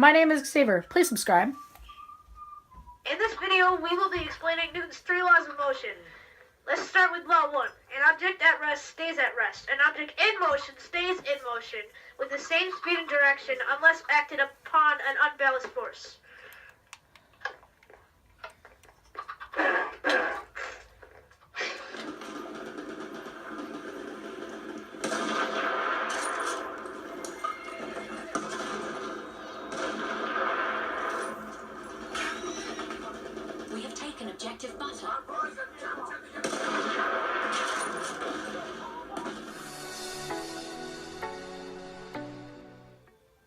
My name is Xavier. Please subscribe. In this video, we will be explaining Newton's 3 laws of motion. Let's start with Law 1. An object at rest stays at rest. An object in motion stays in motion with the same speed and direction unless acted upon an unbalanced force. We have taken objective butter.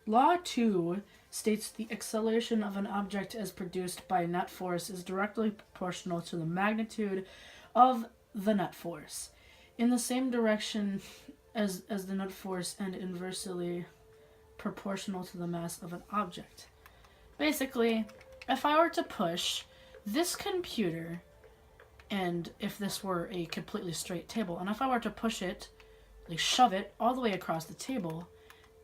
Law 2 states the acceleration of an object as produced by net force is directly proportional to the magnitude of the net force in the same direction as the net force and inversely proportional to the mass of an object. Basically, if I were to push this computer, and if this were a completely straight table, and if I were to push it, like shove it all the way across the table,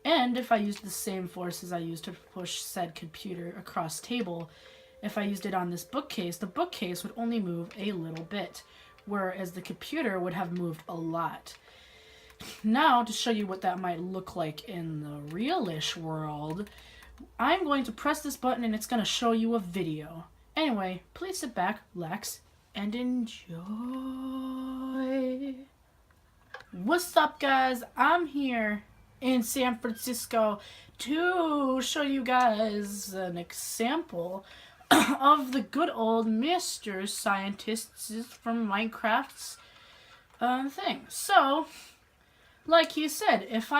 and if I used the same force as I used to push said computer across table, if I used it on this bookcase, the bookcase would only move a little bit, whereas the computer would have moved a lot. Now, to show you what that might look like in the real-ish world, I'm going to press this button and it's going to show you a video. Anyway, please sit back, relax, and enjoy. What's up, guys? I'm here in San Francisco to show you guys an example of the good old Mr. Scientists from Minecraft's thing. So, like he said, if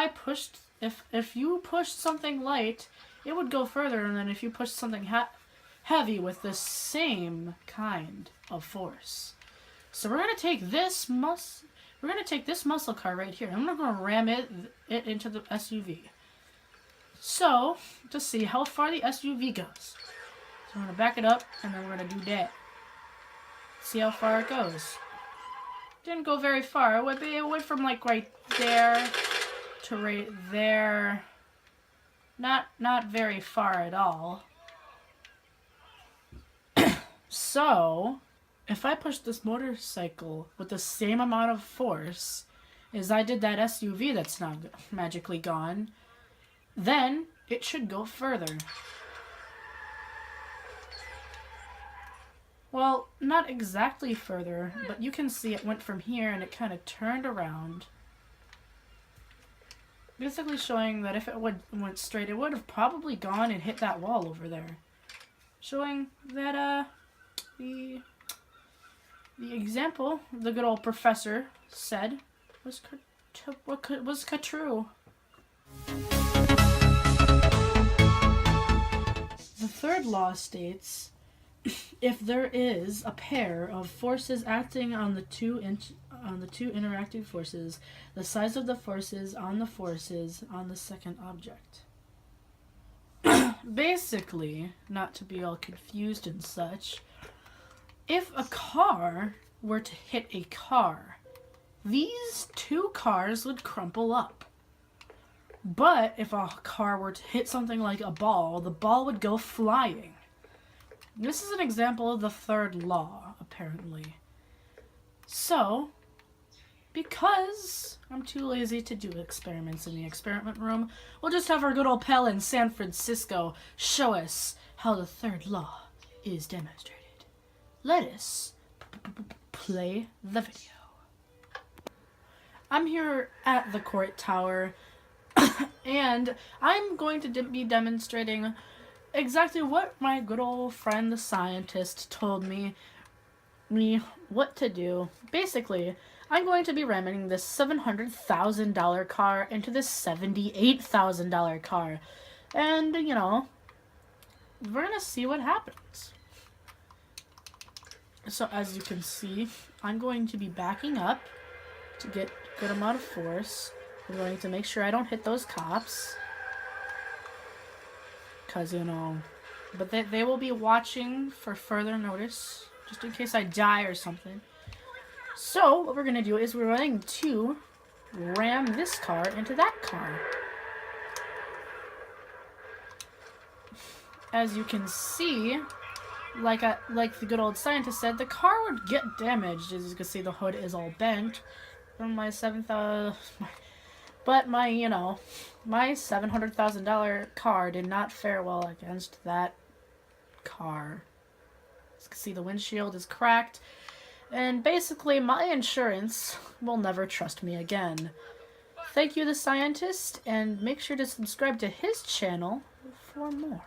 you pushed something light, it would go further, and then if you pushed something heavy with the same kind of force. So we're gonna take this muscle car right here, and we're gonna ram it into the SUV. So to see how far the SUV goes, so I'm gonna back it up, and then we're gonna do that. See how far it goes. Didn't go very far. It went from like right there to right there. Not very far at all. So, if I push this motorcycle with the same amount of force as I did that SUV that's not magically gone, then it should go further. Well, not exactly further, but you can see it went from here and it kind of turned around. Basically showing that if it went straight, it would have probably gone and hit that wall over there. Showing that, the example the good old professor said was true. The third law states, if there is a pair of forces acting on the two interacting forces, the size of the forces on the second object. Basically, not to be all confused and such, if a car were to hit a car, these two cars would crumple up. But if a car were to hit something like a ball, the ball would go flying. This is an example of the third law, apparently. So, because I'm too lazy to do experiments in the experiment room, we'll just have our good old pal in San Francisco show us how the third law is demonstrated. Let us play the video. I'm here at the court tower, and I'm going to be demonstrating exactly what my good old friend the scientist told me what to do. Basically, I'm going to be ramming this $700,000 car into this $78,000 car. And, you know, we're going to see what happens. So, as you can see, I'm going to be backing up to get a good amount of force. I'm going to make sure I don't hit those cops. Because, you know, but they will be watching for further notice, just in case I die or something. So, what we're going to do is we're going to ram this car into that car. as you can see, like the good old scientist said, the car would get damaged. As you can see, the hood is all bent from my but my $700,000 car did not fare well against that car. As you can see, the windshield is cracked, and basically my insurance will never trust me again. Thank you, the scientist, and make sure to subscribe to his channel for more.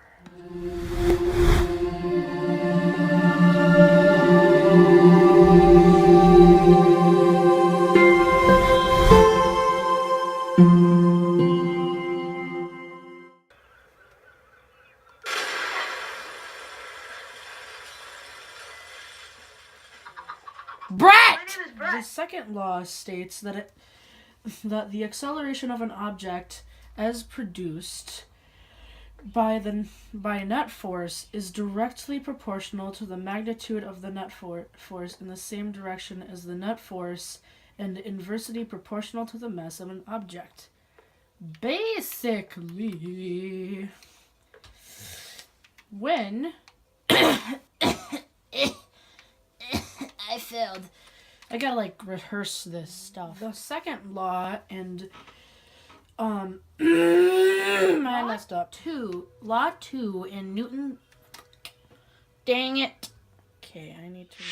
Brett! My name is The Brett. second law states that the acceleration of an object as produced by net force is directly proportional to the magnitude of the net force in the same direction as the net force, and inversely proportional to the mass of an object. Basically, when I failed. I gotta rehearse this stuff. The second law, and I messed up. Law 2 in Newton. Dang it. Okay, I need to